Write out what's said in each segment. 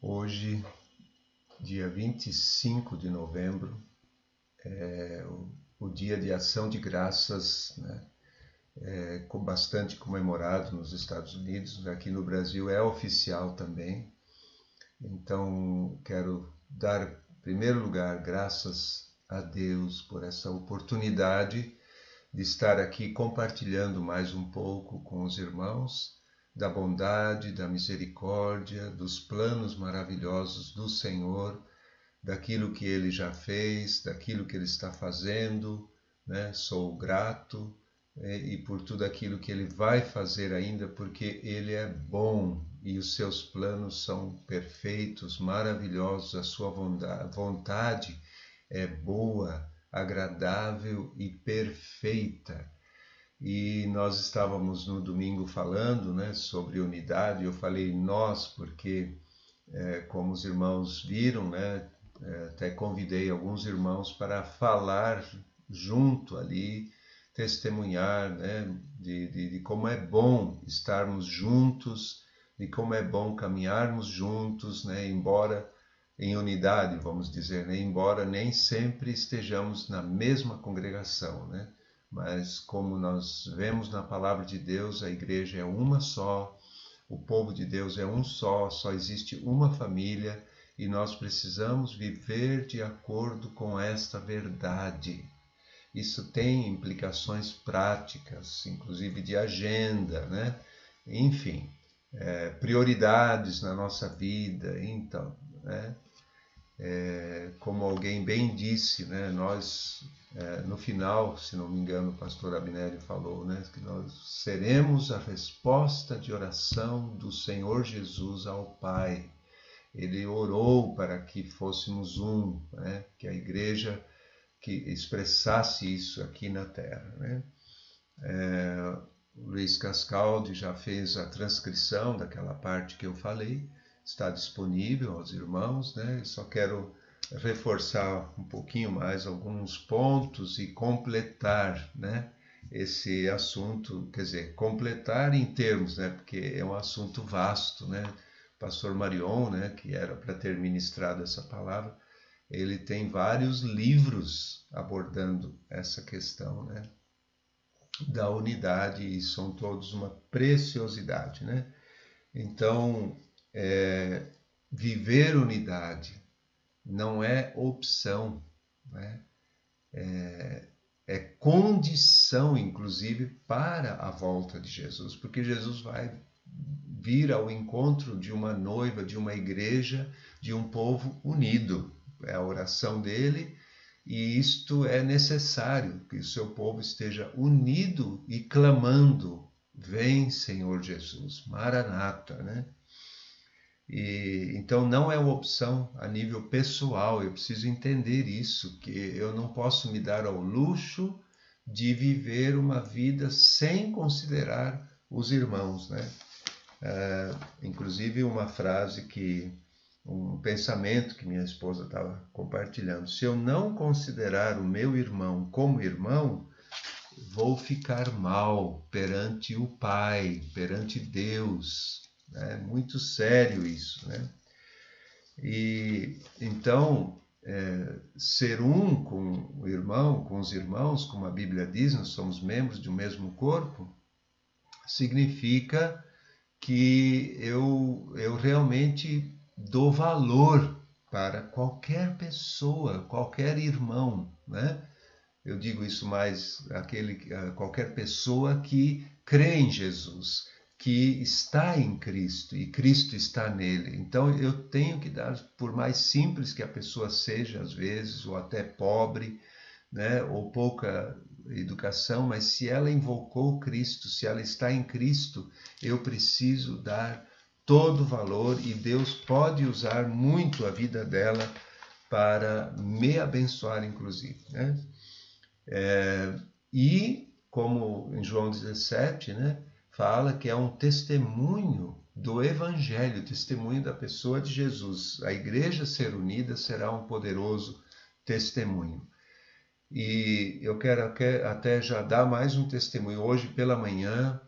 Hoje, dia 25 de novembro, é o Dia de Ação de Graças, né? Bastante comemorado nos Estados Unidos, aqui no Brasil é oficial também. Então, quero dar, em primeiro lugar, graças a Deus por essa oportunidade de estar aqui compartilhando mais um pouco com os irmãos da bondade, da misericórdia, dos planos maravilhosos do Senhor, daquilo que Ele já fez, daquilo que Ele está fazendo, né? Sou grato e por tudo aquilo que Ele vai fazer ainda, porque Ele é bom e os seus planos são perfeitos, maravilhosos, a sua vontade é boa, agradável e perfeita. E nós estávamos no domingo falando, né, sobre unidade. Eu falei nós porque, como os irmãos viram, né, até convidei alguns irmãos para falar junto ali, testemunhar, né, de como é bom estarmos juntos, de como é bom caminharmos juntos, né, embora em unidade, vamos dizer, né, embora nem sempre estejamos na mesma congregação, né, mas como nós vemos na palavra de Deus, a igreja é uma só, o povo de Deus é um só existe uma família e nós precisamos viver de acordo com esta verdade. Isso tem implicações práticas, inclusive de agenda, né? Enfim, prioridades na nossa vida. Então, né? Como alguém bem disse, né? Nós, no final, se não me engano, o pastor Abnério falou, né? Que nós seremos a resposta de oração do Senhor Jesus ao Pai. Ele orou para que fôssemos um, né? Que a igreja que expressasse isso aqui na Terra, né? O Luiz Cascaldi já fez a transcrição daquela parte que eu falei, está disponível aos irmãos, né? Eu só quero reforçar um pouquinho mais alguns pontos e completar, né, esse assunto, quer dizer, completar em termos, né, porque é um assunto vasto, né? O pastor Marion, né, que era para ter ministrado essa palavra, ele tem vários livros abordando essa questão, né, da unidade, e são todos uma preciosidade, né? Então, viver unidade não é opção, né? É condição, inclusive, para a volta de Jesus, porque Jesus vai vir ao encontro de uma noiva, de uma igreja, de um povo unido. É a oração dele, e isto é necessário, que o seu povo esteja unido e clamando: vem, Senhor Jesus, Maranata, né? E, então não é uma opção a nível pessoal, eu preciso entender isso, que eu não posso me dar ao luxo de viver uma vida sem considerar os irmãos, né? Inclusive uma frase um pensamento que minha esposa estava compartilhando: se eu não considerar o meu irmão como irmão, vou ficar mal perante o Pai, perante Deus. É muito sério isso, né? E então, ser um com o irmão, com os irmãos, como a Bíblia diz, nós somos membros de um mesmo corpo, significa que eu realmente dou valor para qualquer pessoa, qualquer irmão, né? Eu digo isso mais qualquer pessoa que crê em Jesus, que está em Cristo e Cristo está nele. Então eu tenho que dar, por mais simples que a pessoa seja às vezes, ou até pobre, né, ou pouca educação, mas se ela invocou Cristo, se ela está em Cristo, eu preciso dar todo o valor, e Deus pode usar muito a vida dela para me abençoar, inclusive, né? E, como em João 17, né, fala que é um testemunho do Evangelho, testemunho da pessoa de Jesus. A igreja ser unida será um poderoso testemunho. E eu quero até já dar mais um testemunho. Hoje pela manhã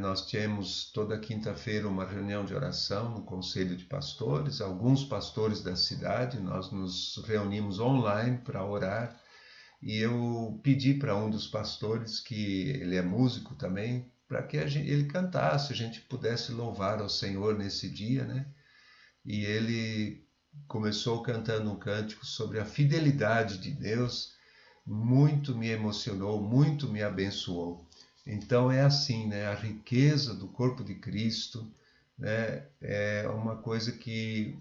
Nós temos toda quinta-feira uma reunião de oração no Conselho de Pastores, alguns pastores da cidade, nós nos reunimos online para orar, e eu pedi para um dos pastores, que ele é músico também, para que ele cantasse, a gente pudesse louvar ao Senhor nesse dia, né? E ele começou cantando um cântico sobre a fidelidade de Deus, muito me emocionou, muito me abençoou. Então é assim, né? A riqueza do corpo de Cristo, né? É uma coisa que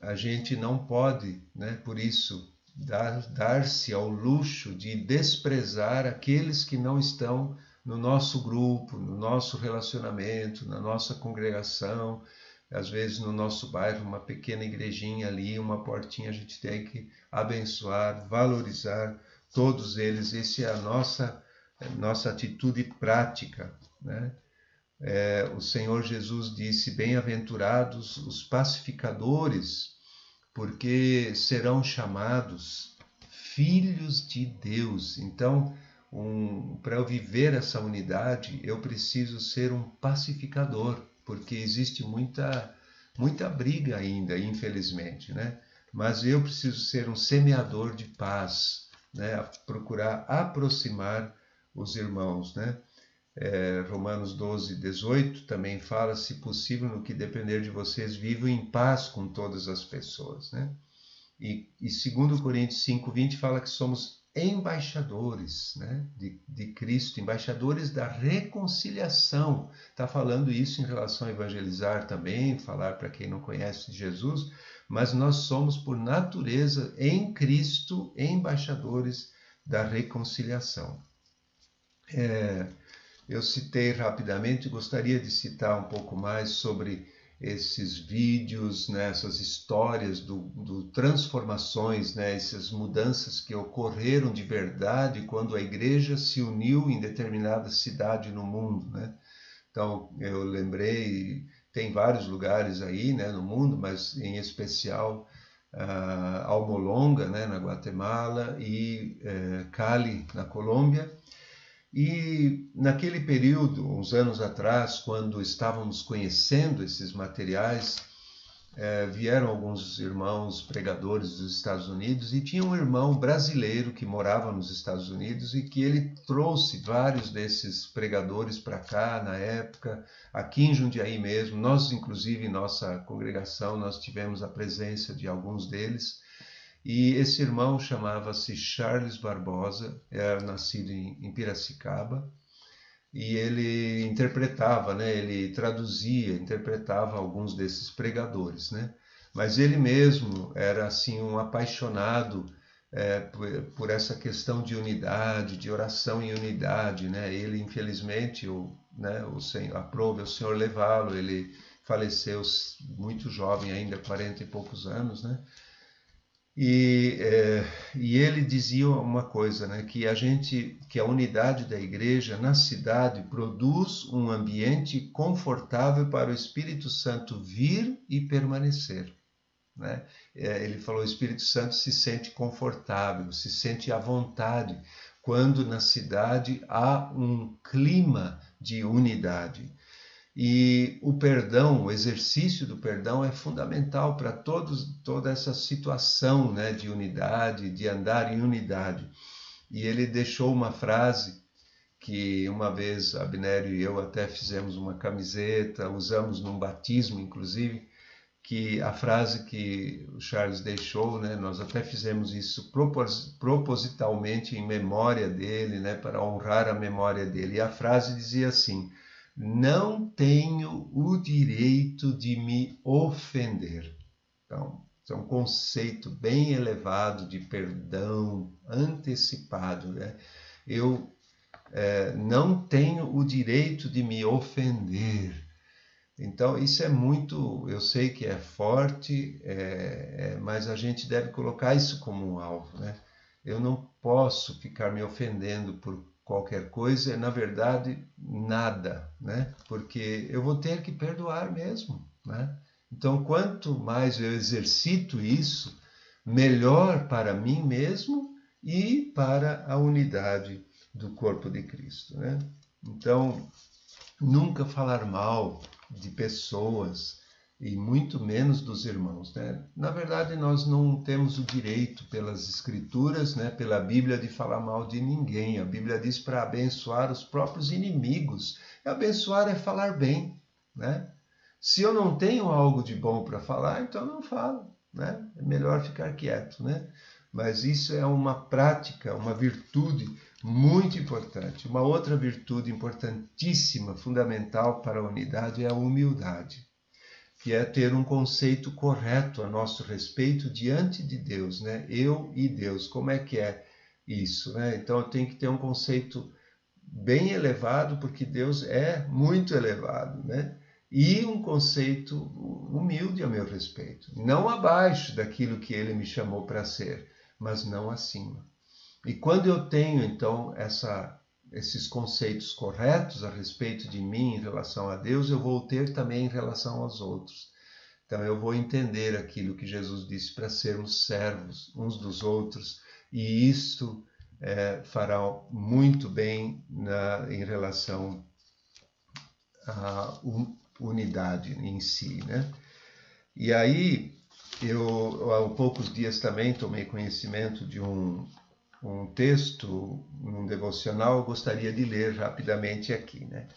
a gente não pode, né? Por isso, dar-se ao luxo de desprezar aqueles que não estão no nosso grupo, no nosso relacionamento, na nossa congregação, às vezes no nosso bairro, uma pequena igrejinha ali, uma portinha, a gente tem que abençoar, valorizar todos eles. Essa é a nossa atitude prática, né? O Senhor Jesus disse: bem-aventurados os pacificadores, porque serão chamados filhos de Deus. Então, para eu viver essa unidade, eu preciso ser um pacificador, porque existe muita briga ainda, infelizmente, né? Mas eu preciso ser um semeador de paz, né? Procurar aproximar os irmãos, né? Romanos 12, 18 também fala: se possível, no que depender de vocês, vivam em paz com todas as pessoas, né? E 2 Coríntios 5, 20 fala que somos embaixadores, né, de Cristo, embaixadores da reconciliação. Está falando isso em relação a evangelizar também, falar para quem não conhece Jesus, mas nós somos, por natureza, em Cristo, embaixadores da reconciliação. Eu citei rapidamente, gostaria de citar um pouco mais sobre esses vídeos, né, essas histórias do transformações, né, essas mudanças que ocorreram de verdade quando a igreja se uniu em determinada cidade no mundo, né? Então, eu lembrei, tem vários lugares aí, né, no mundo, mas em especial Almolonga, né, na Guatemala, e Cali, na Colômbia. E naquele período, uns anos atrás, quando estávamos conhecendo esses materiais, vieram alguns irmãos pregadores dos Estados Unidos, e tinha um irmão brasileiro que morava nos Estados Unidos e que ele trouxe vários desses pregadores para cá na época, aqui em Jundiaí mesmo. Nós, inclusive, em nossa congregação, nós tivemos a presença de alguns deles. E esse irmão chamava-se Charles Barbosa, era nascido em Piracicaba, e ele interpretava, né? Ele traduzia, interpretava alguns desses pregadores, né? Mas ele mesmo era assim um apaixonado por essa questão de unidade, de oração em unidade, né? Ele, infelizmente, o Senhor aprove o Senhor levá-lo. Ele faleceu muito jovem, ainda 40 e poucos anos, né? E ele dizia uma coisa, né, que a unidade da igreja na cidade produz um ambiente confortável para o Espírito Santo vir e permanecer, né? Ele falou: o Espírito Santo se sente confortável, se sente à vontade quando na cidade há um clima de unidade. E o perdão, o exercício do perdão é fundamental para toda essa situação, né, de unidade, de andar em unidade. E ele deixou uma frase que uma vez Abnério e eu até fizemos uma camiseta, usamos num batismo, inclusive, que a frase que o Charles deixou, né, nós até fizemos isso propositalmente em memória dele, né, para honrar a memória dele. E a frase dizia assim: não tenho o direito de me ofender. Então, é um conceito bem elevado de perdão antecipado, né? Eu não tenho o direito de me ofender. Então, isso é muito, eu sei que é forte, mas a gente deve colocar isso como um alvo, né? Eu não posso ficar me ofendendo por qualquer coisa, na verdade, nada, né? Porque eu vou ter que perdoar mesmo, né? Então, quanto mais eu exercito isso, melhor para mim mesmo e para a unidade do corpo de Cristo, né? Então, nunca falar mal de pessoas e muito menos dos irmãos, né? Na verdade, nós não temos o direito pelas escrituras, né, pela Bíblia, de falar mal de ninguém. A Bíblia diz para abençoar os próprios inimigos. Abençoar é falar bem, né? Se eu não tenho algo de bom para falar, então eu não falo, né? É melhor ficar quieto, né? Mas isso é uma prática, uma virtude muito importante. Uma outra virtude importantíssima, fundamental para a unidade é a humildade, que é ter um conceito correto a nosso respeito diante de Deus, né? Eu e Deus, como é que é isso, né? Então eu tenho que ter um conceito bem elevado, porque Deus é muito elevado, né? E um conceito humilde a meu respeito, não abaixo daquilo que ele me chamou para ser, mas não acima. E quando eu tenho, então, esses conceitos corretos a respeito de mim em relação a Deus, eu vou ter também em relação aos outros. Então, eu vou entender aquilo que Jesus disse para sermos servos uns dos outros, e isto fará muito bem em relação à unidade em si, né? E aí, eu há poucos dias também tomei conhecimento de um texto, um devocional, gostaria de ler rapidamente aqui, né?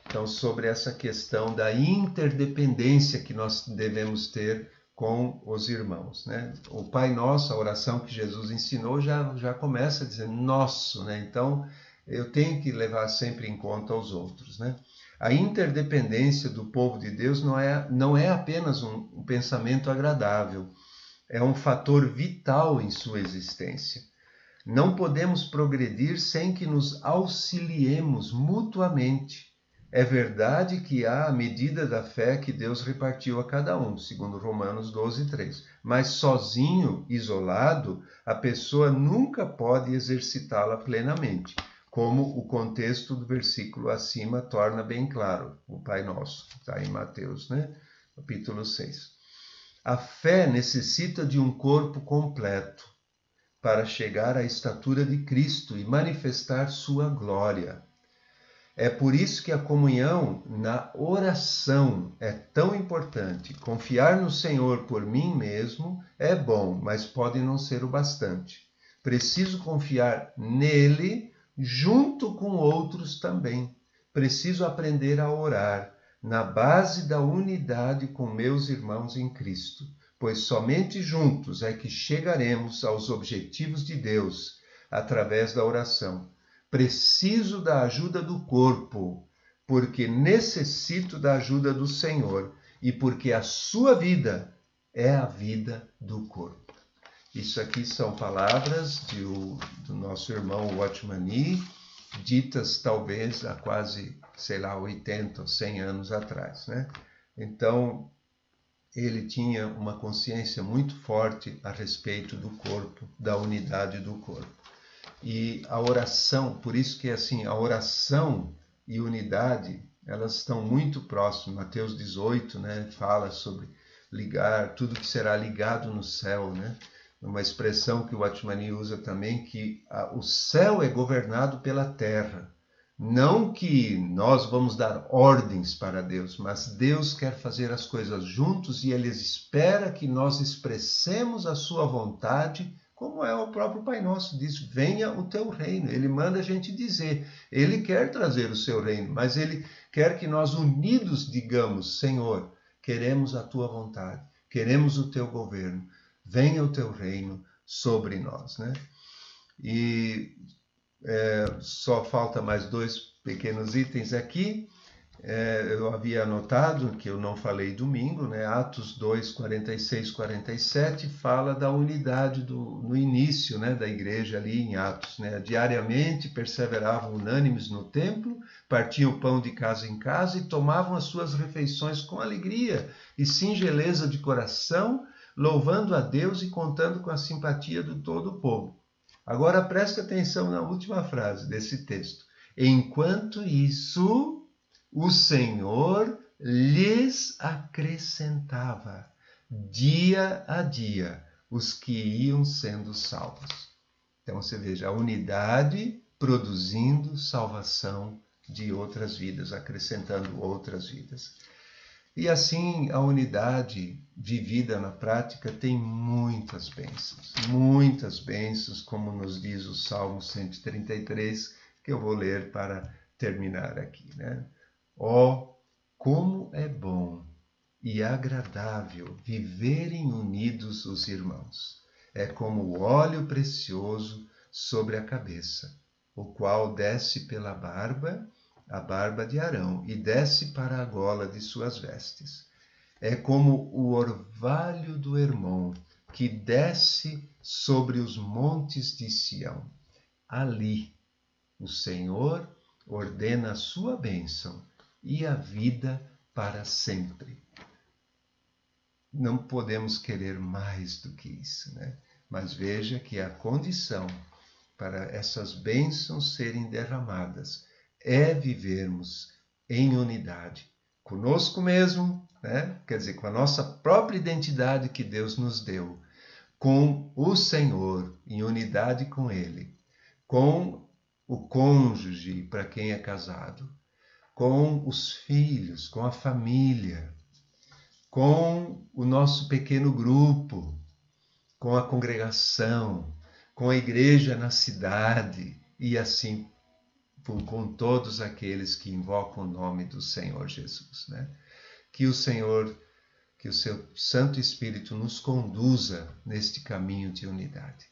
Então, sobre essa questão da interdependência que nós devemos ter com os irmãos, né? O Pai Nosso, a oração que Jesus ensinou, já começa dizendo nosso, né? Então, eu tenho que levar sempre em conta os outros, né? A interdependência do povo de Deus não é apenas um pensamento agradável, é um fator vital em sua existência. Não podemos progredir sem que nos auxiliemos mutuamente. É verdade que há a medida da fé que Deus repartiu a cada um, segundo Romanos 12:3. Mas sozinho, isolado, a pessoa nunca pode exercitá-la plenamente, como o contexto do versículo acima torna bem claro. O Pai Nosso, está em Mateus, né? Capítulo 6. A fé necessita de um corpo completo para chegar à estatura de Cristo e manifestar sua glória. É por isso que a comunhão na oração é tão importante. Confiar no Senhor por mim mesmo é bom, mas pode não ser o bastante. Preciso confiar nele junto com outros também. Preciso aprender a orar na base da unidade com meus irmãos em Cristo, pois somente juntos é que chegaremos aos objetivos de Deus através da oração. Preciso da ajuda do corpo, porque necessito da ajuda do Senhor e porque a sua vida é a vida do corpo. Isso aqui são palavras do nosso irmão Watchman Nee, ditas talvez há quase, 80 ou 100 anos atrás, né? Então, ele tinha uma consciência muito forte a respeito do corpo, da unidade do corpo. E a oração, por isso que assim, a oração e unidade, elas estão muito próximas. Mateus 18, né, fala sobre ligar, tudo que será ligado no céu, né? Uma expressão que o Watchman Nee usa também, que o céu é governado pela terra. Não que nós vamos dar ordens para Deus, mas Deus quer fazer as coisas juntos e Ele espera que nós expressemos a sua vontade, como é o próprio Pai Nosso, diz, venha o teu reino. Ele manda a gente dizer, Ele quer trazer o seu reino, mas Ele quer que nós unidos digamos, Senhor, queremos a tua vontade, queremos o teu governo, venha o teu reino sobre nós, né? E só falta mais 2 pequenos itens aqui. Eu havia anotado, que eu não falei domingo, né? Atos 2, 46, 47, fala da unidade no início, né, da igreja ali em Atos, né? Diariamente perseveravam unânimes no templo, partiam o pão de casa em casa e tomavam as suas refeições com alegria e singeleza de coração, louvando a Deus e contando com a simpatia de todo o povo. Agora preste atenção na última frase desse texto. Enquanto isso, o Senhor lhes acrescentava, dia a dia, os que iam sendo salvos. Então você veja, a unidade produzindo salvação de outras vidas, acrescentando outras vidas. E assim, a unidade vivida na prática tem muitas bênçãos, como nos diz o Salmo 133, que eu vou ler para terminar aqui, né? Ó, como é bom e agradável viverem unidos os irmãos. É como o óleo precioso sobre a cabeça, o qual desce pela barba, a barba de Arão, e desce para a gola de suas vestes. É como o orvalho do Hermon, que desce sobre os montes de Sião. Ali, o Senhor ordena a sua bênção e a vida para sempre. Não podemos querer mais do que isso, né? Mas veja que a condição para essas bênçãos serem derramadas é vivermos em unidade conosco mesmo, né? Quer dizer, com a nossa própria identidade que Deus nos deu, com o Senhor, em unidade com Ele, com o cônjuge para quem é casado, com os filhos, com a família, com o nosso pequeno grupo, com a congregação, com a igreja na cidade e assim com todos aqueles que invocam o nome do Senhor Jesus, né? Que o Senhor, que o seu Santo Espírito nos conduza neste caminho de unidade.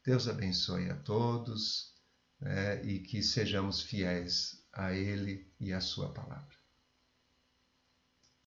Deus abençoe a todos, né? E que sejamos fiéis a Ele e à sua palavra.